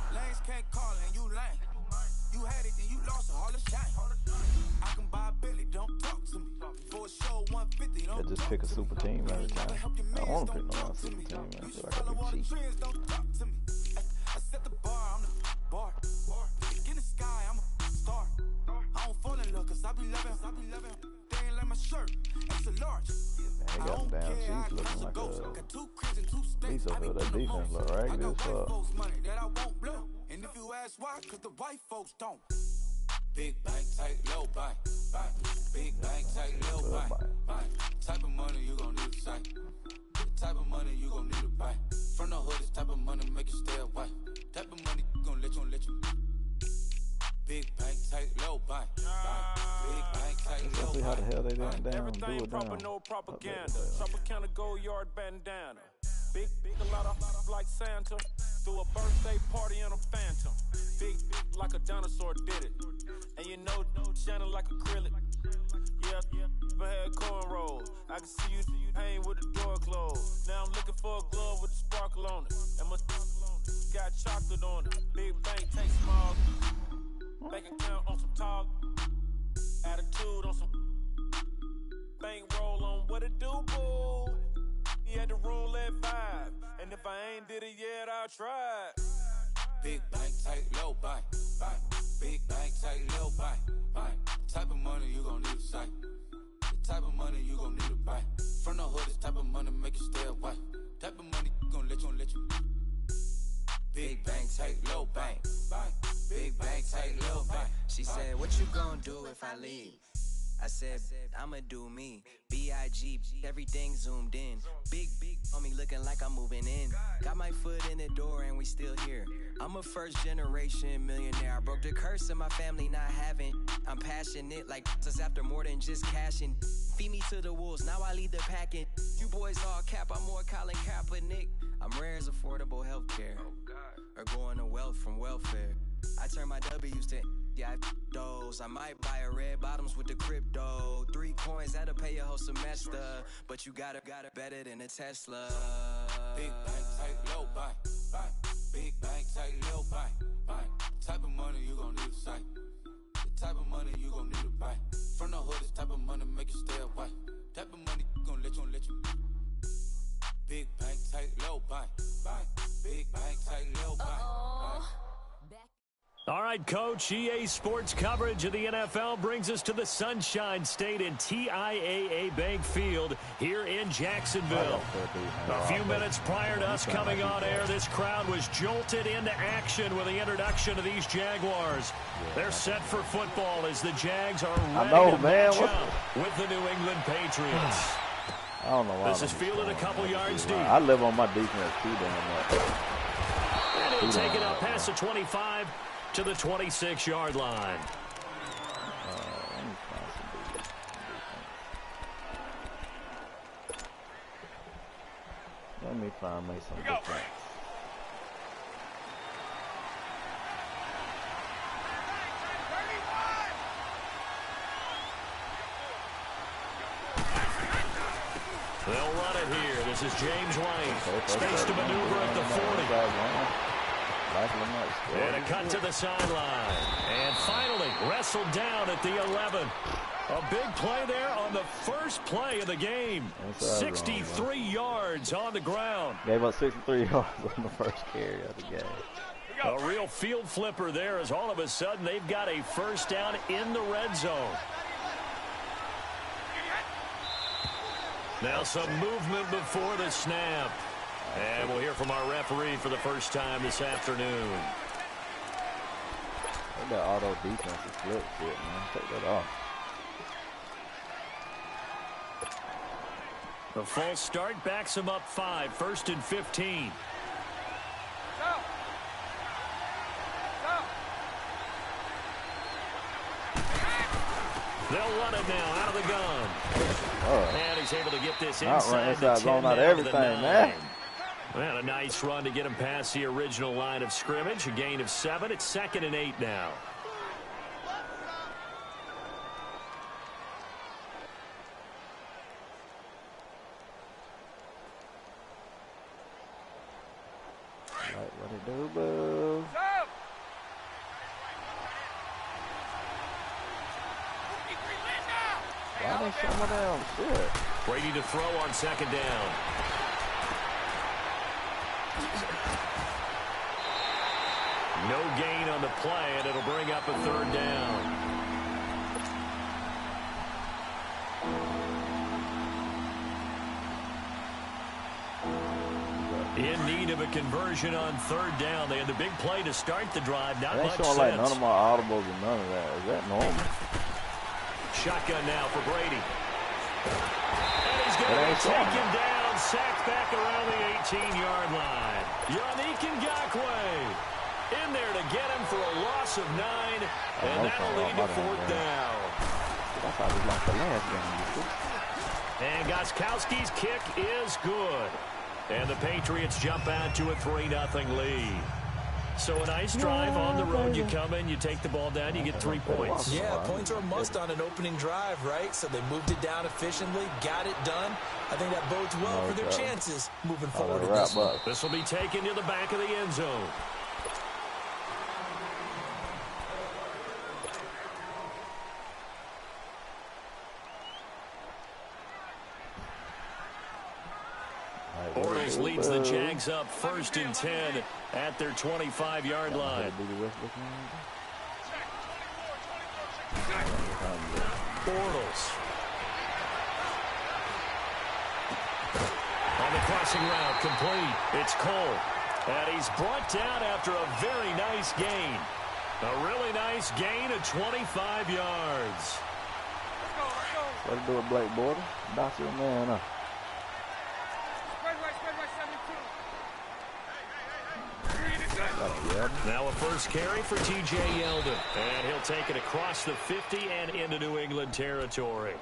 I just pick a super team every time. I don't want to pick no super team, man. I feel like I be cheap. I set the bar, I'm the bar. In the sky, I'm a star. I don't fall in love, cause I be loving. They ain't like my shirt, it's a large. Man, he got them damn Chiefs looking like a piece of it. That defense look right good as fuck. And if you ask why, cause the white folks don't. Big bank, tight, low buy. Big bank, tight, low buy. Type of money you gon' need to sight. Type of money you gon' need to buy. From the hood, this type of money make you stay away. Type of money gon' let you. Big bank, tight, low buy. Big bank, tight, low buy. Let's see how the hell they didn't do Everything it proper, down. no propaganda. Tropicana gold yard bandana. Big, a lot of like Santa. Threw a birthday party in a phantom. Big like a dinosaur did it. And you know, shining like acrylic. Yeah, but had cornrows. I can see you hang with the door closed. Now I'm looking for a glove with a sparkle on it. And my got chocolate on it. Big bank, take small. Bank account on some talk. Attitude on some bank roll on what it do, boo. He had the roulette vibe. And if I ain't did it yet, I'll try. Big bank, tight, low buy. Big bank, tight, low buy. Type of money you gon' need to sight. The type of money you gon' need to buy. From the hood, this type of money make you stay away. Type of money gon' let you. Big bank, tight, low bank. Big bank, tight, low bank. She said, what you gon' do if I leave? I said, I'ma do me. B.I.G. Everything zoomed in. Big on me looking like I'm moving in. Got my foot in the door and we still here. I'm a first generation millionaire. I broke the curse of my family not having. I'm passionate like us after more than just cashing. Feed me to the wolves, now I lead the packing. You boys all cap, I'm more Colin Kaepernick. I'm rare as affordable healthcare. Or going to wealth from welfare. I turn my W's to those. I might buy a red bottoms with the crypto. 3 coins, that'll pay your whole semester. But you gotta better than a Tesla. Big bank, tight, low buy. Big bank, tight, low buy. Type of money you gon' need to sight. The type of money you gon' need to buy. From the hood, this type of money make you stay away. Type of money gon' let you. Big bank, tight, low buy. Big bank, tight, low buy. All right, Coach, EA Sports coverage of the NFL brings us to the Sunshine State and TIAA Bank Field here in Jacksonville. A few minutes prior to us coming on air, this crowd was jolted into action with the introduction of these Jaguars. They're set for football as the Jags are ready to match up with the New England Patriots. I don't know why. This is fielded a couple yards deep. I live on my defense too damn much. And he'll take it out past the 25 to the 26-yard line. Let me find me some defense. They'll run it here. This is James White. Space to maneuver at the 40. And a cut to the sideline. And finally wrestled down at the 11. A big play there on the first play of the game. 63 yards on the ground. Gave up 63 yards on the first carry of the game. A real field flipper there as all of a sudden they've got a first down in the red zone. Now some movement before the snap. And we'll hear from our referee for the first time this afternoon. That auto defensive flip shit, man. Take that off. The false start backs him up 5, 1st and 15. They'll run it now out of the gun. And he's able to get this inside the 10 out of everything, man. Well, a nice run to get him past the original line of scrimmage. A gain of 7. It's 2nd and 8 now. What it do, boo? Why they shut me down? Shit. Brady to throw on 2nd down. No gain on the play, and it'll bring up a 3rd down. In need of a conversion on 3rd down. They had the big play to start the drive. Not much sense. Like none of my audibles and none of that. Is that normal? Shotgun now for Brady. And he's going to be taken down, sacked back around the 18-yard line. Yannick Ngakoue in there to get him for a loss of 9, and that'll lead to 4th down. I thought we lost the last game. And Gostkowski's kick is good. And the Patriots jump out to a 3-0 lead. So a nice drive on the road. You come in, you take the ball down, you get 3 points. Yeah, points are a must on an opening drive, right? So they moved it down efficiently, got it done. I think that bodes well for their chances moving forward in this one. This will be taken to the back of the end zone. Bortles leads the Jags up 1st and 10 at their 25-yard line. Bortles. On the crossing route, complete. It's Cole. And he's brought down after a very nice gain. A really nice gain of 25 yards. What to do with Blake Bortles? Box your man up. Now a first carry for T.J. Yeldon. And he'll take it across the 50 and into New England territory.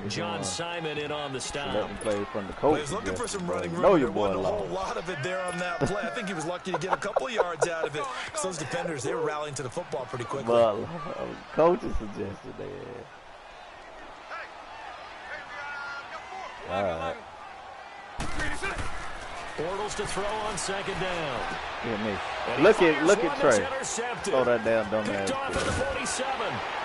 John Simon in on the stop. Let him play from the coach. He's looking for some running room. There wasn't a whole lot of it there on that play. I think he was lucky to get a couple of yards out of it. So those defenders, they were rallying to the football pretty quickly. But coaches suggested that. All right. Bortles to throw on 2nd down. Look at Trey. Throw that damn dumb ass.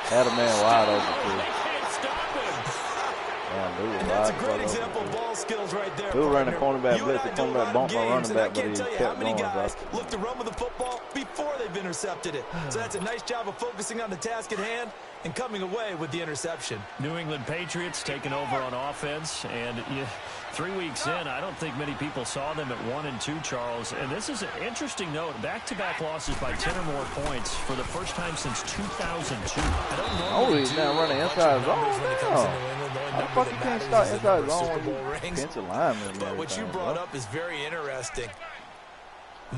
Had a man wide open too. They can't stop him. That's a great example of ball skills right there. We were running cornerback blitz. The cornerback bumped my running back, but he kept going. Guys look to run with the football before they've intercepted it. So that's a nice job of focusing on the task at hand and coming away with the interception. New England Patriots taking over on offense, and 3 weeks in, I don't think many people saw them at 1 and 2, Charles. And this is an interesting note: back-to-back losses by 10 or more points for the first time since 2002. I don't know. He's now running inside zone. How the fuck you can't start inside zone against alignment? But what you brought up is very interesting.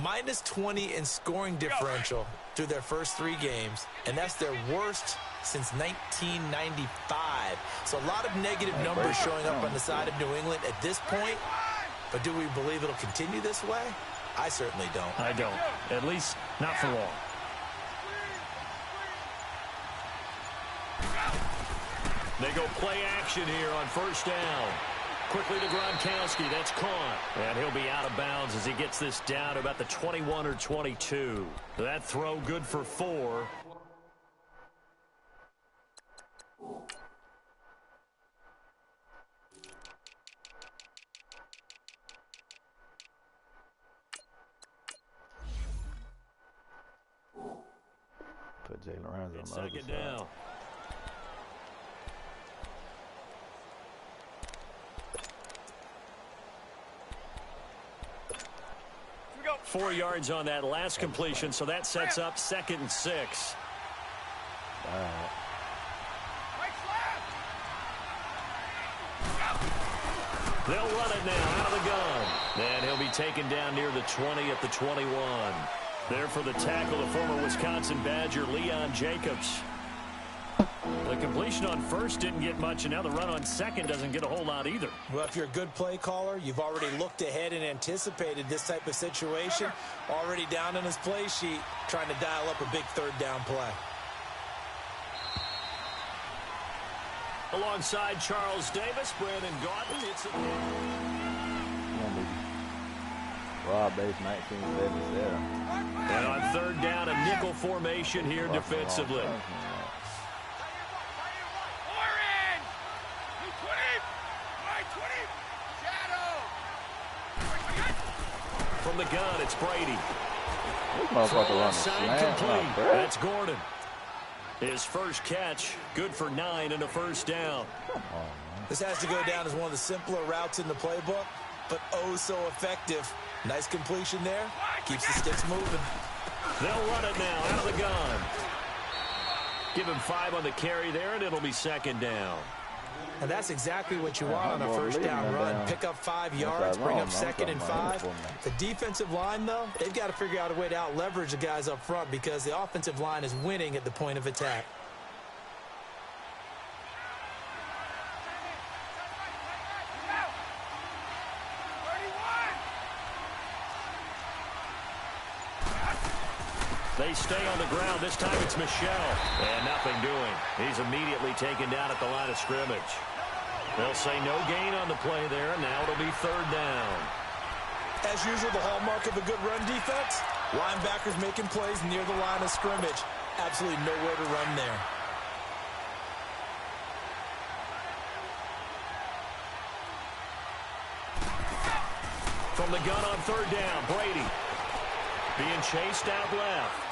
Minus 20 in scoring differential through their first 3 games, and that's their worst since 1995. So a lot of negative numbers showing up on the side of New England at this point. But do we believe it'll continue this way? I certainly don't. I don't. At least not for long. They go play action here on 1st down. Quickly to Gronkowski. That's caught. And he'll be out of bounds as he gets this down to about the 21 or 22. That throw good for 4. Put Jalen Ramsey on the Second other down. side. 4 yards on that last completion, so that sets up 2nd and 6. They'll run it now out of the gun. And he'll be taken down near the 20 at the 21. There for the tackle, the former Wisconsin Badger, Leon Jacobs. The completion on first didn't get much, and now the run on second doesn't get a whole lot either. Well, if you're a good play caller, you've already looked ahead and anticipated this type of situation. Already down on his play sheet, trying to dial up a big 3rd down play. Alongside Charles Davis, Brandon Gaudin. It's Raw base 1977. And on 3rd down, a nickel formation here defensively. From the gun, it's Brady. This motherfucker running Complete. slant. That's Gordon. His first catch, good for 9 and a first down. This has to go down as one of the simpler routes in the playbook, but oh so effective. Nice completion there. Keeps the sticks moving. They'll run it now out of the gun. Give him 5 on the carry there, and it'll be 2nd down. And that's exactly what you want on a first down run. Pick up 5 yards, bring up 2nd and 5. The defensive line, though, they've got to figure out a way to out-leverage the guys up front because the offensive line is winning at the point of attack. They stay on the ground. This time it's Michelle. And nothing doing. He's immediately taken down at the line of scrimmage. They'll say no gain on the play there. Now it'll be 3rd down. As usual, the hallmark of a good run defense, linebackers making plays near the line of scrimmage. Absolutely nowhere to run there. From the gun on 3rd down, Brady. Being chased out left.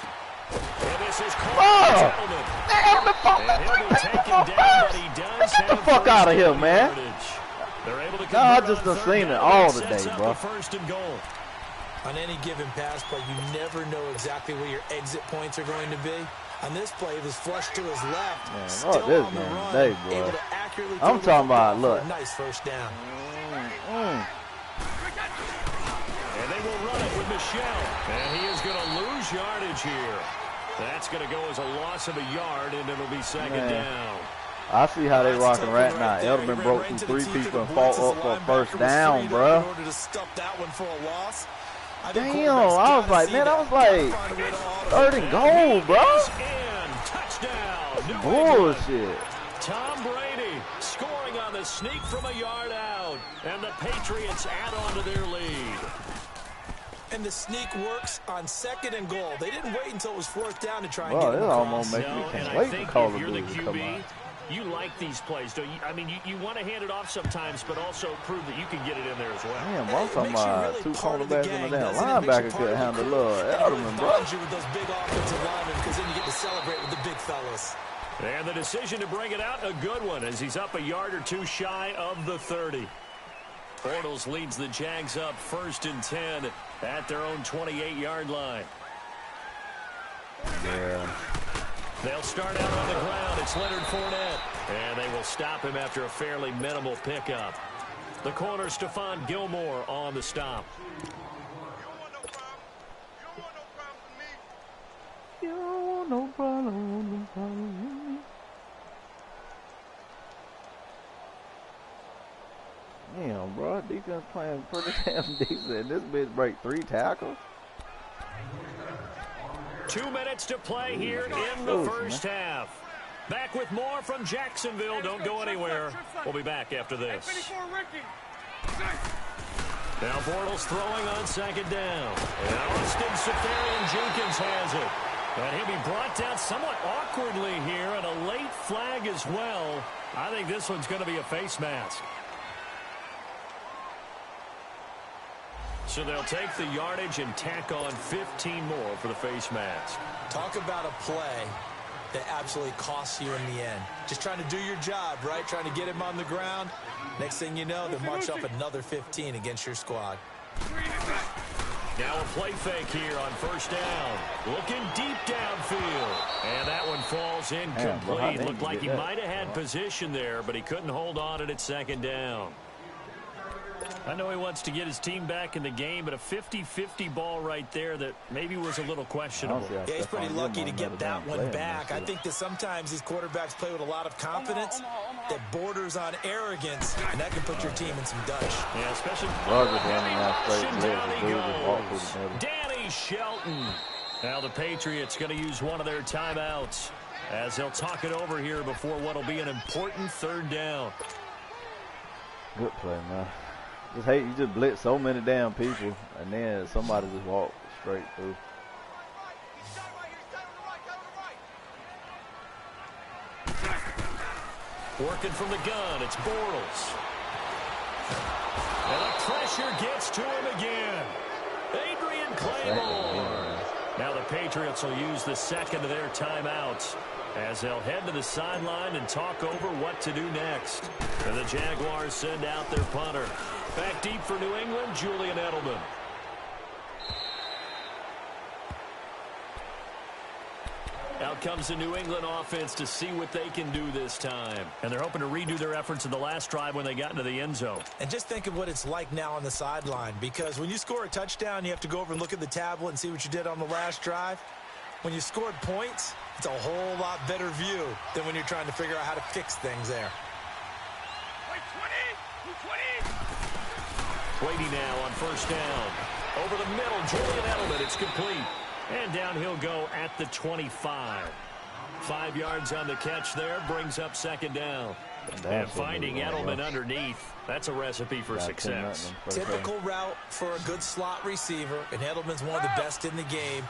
And this is caught, gentlemen. And he'll be taken down, but he does have Get the fuck out of here, man. They're able to I just done seen it all today, bro. 1st and goal. On any given pass play, you never know exactly where your exit points are going to be. On this play, it was flushed to his left. Man, still look this on the man run, today, bro. able to accurately I'm throw talking the about, ball for look. a nice first down. And they will run it with Michelle. And he is going to lose yardage here. That's going to go as a loss of a yard, and it'll be 2nd down. I see how they rocking right now. Edelman broke through 3 people and fought up for a first down, bro. In order to stuff that one for a loss. Damn, I was like, man, I was like 3rd and goal, bro. Touchdown. Bullshit. Tom Brady scoring on the sneak from a yard out. And the Patriots add on to their lead. And the sneak works on 2nd and goal. They didn't wait until it was 4th down to try and Well, get it him almost across. makes me And can't I wait think to call if the you're the dude to come QB, out. you like these plays, don't you? I mean, you want to hand it off sometimes, but also prove that you can get it in there as well. Damn, I'm talking makes you about really 2 part of the cornerbacks gang, and a damn doesn't it? Makes you linebacker part could of the handle crew. little And it Edelman, bro. bonds you with those big offensive linemen because then you get to celebrate with the big fellas. And the decision to bring it out, a good one, as he's up a yard or 2 shy of the 30. Bortles leads the Jags up 1st and 10 at their own 28-yard line. Yeah. They'll start out on the ground. It's Leonard Fournette. And they will stop him after a fairly minimal pickup. The corner, Stephon Gilmore on the stop. You don't want no problem, no problem. Damn, bro, defense playing pretty damn decent. This bitch break 3 tackles. 2 minutes to play here in the first half. Back with more from Jacksonville. Don't go anywhere. We'll be back after this. Now Bortles throwing on second down. And Austin Seferian-Jenkins has it. And he'll be brought down somewhat awkwardly here, and a late flag as well. I think this one's going to be a face mask. So they'll take the yardage and tack on 15 more for the face mask. Talk about a play that absolutely costs you in the end. Just trying to do your job, right? Trying to get him on the ground. Next thing you know, they march up another 15 against your squad. Now a play fake here on first down. Looking deep downfield. And that one falls incomplete. Looked like he might have had position there, but he couldn't hold on at second down. I know he wants to get his team back in the game, but a 50-50 ball right there that maybe was a little questionable. Yeah, he's pretty lucky to get that one back. I think that sometimes these quarterbacks play with a lot of confidence that borders on arrogance, and that can put your team in some Dutch. Yeah, especially Danny Shelton. Now the Patriots going to use one of their timeouts as they'll talk it over here before what will be an important third down. Good play, man. Just hate you just blitz so many damn people, and then somebody just walk straight through. Working from the gun, it's Bortles. And the pressure gets to him again. Adrian Claymore. Now the Patriots will use the second of their timeouts as they'll head to the sideline and talk over what to do next. And the Jaguars send out their punter. Back deep for New England, Julian Edelman. Out comes the New England offense to see what they can do this time. And they're hoping to redo their efforts in the last drive when they got into the end zone. And just think of what it's like now on the sideline, because when you score a touchdown, you have to go over and look at the tablet and see what you did on the last drive. When you scored points, it's a whole lot better view than when you're trying to figure out how to fix things there. Brady now on first down. Over the middle, Julian Edelman. It's complete. And down he'll go at the 25. 5 yards on the catch there. Brings up second down. And finding Edelman underneath, that's a recipe for success. Typical route for a good slot receiver. And Edelman's one of the best in the game.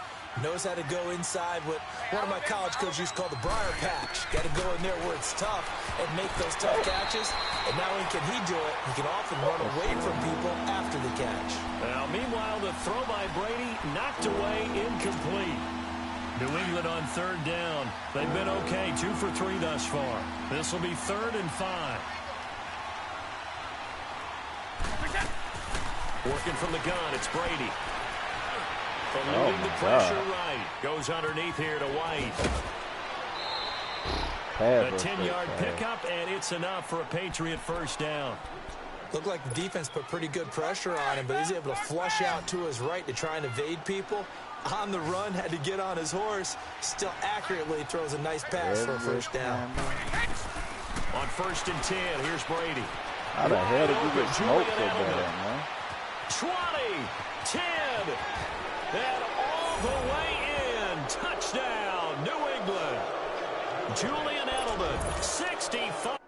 Knows how to go inside what one of my college coaches used to call the briar patch. Got to go in there where it's tough and make those tough catches. And not only can he do it, he can often run away from people after the catch. Now, meanwhile, the throw by Brady knocked away, incomplete. New England on third down. They've been okay, 2 for 3 thus far. This will be 3rd and 5. Working from the gun, it's Brady. Eluding the pressure right. Goes underneath here to White. A 10-yard pickup, and it's enough for a Patriot first down. Looked like the defense put pretty good pressure on him, but he's able to flush out to his right to try and evade people. On the run, had to get on his horse. Still accurately throws a nice pass for a first down. On 1st and 10, here's Brady. How the hell did you get smoked so bad, man? 20, 10, and all the way in. Touchdown, New England. Julian Edelman, 65.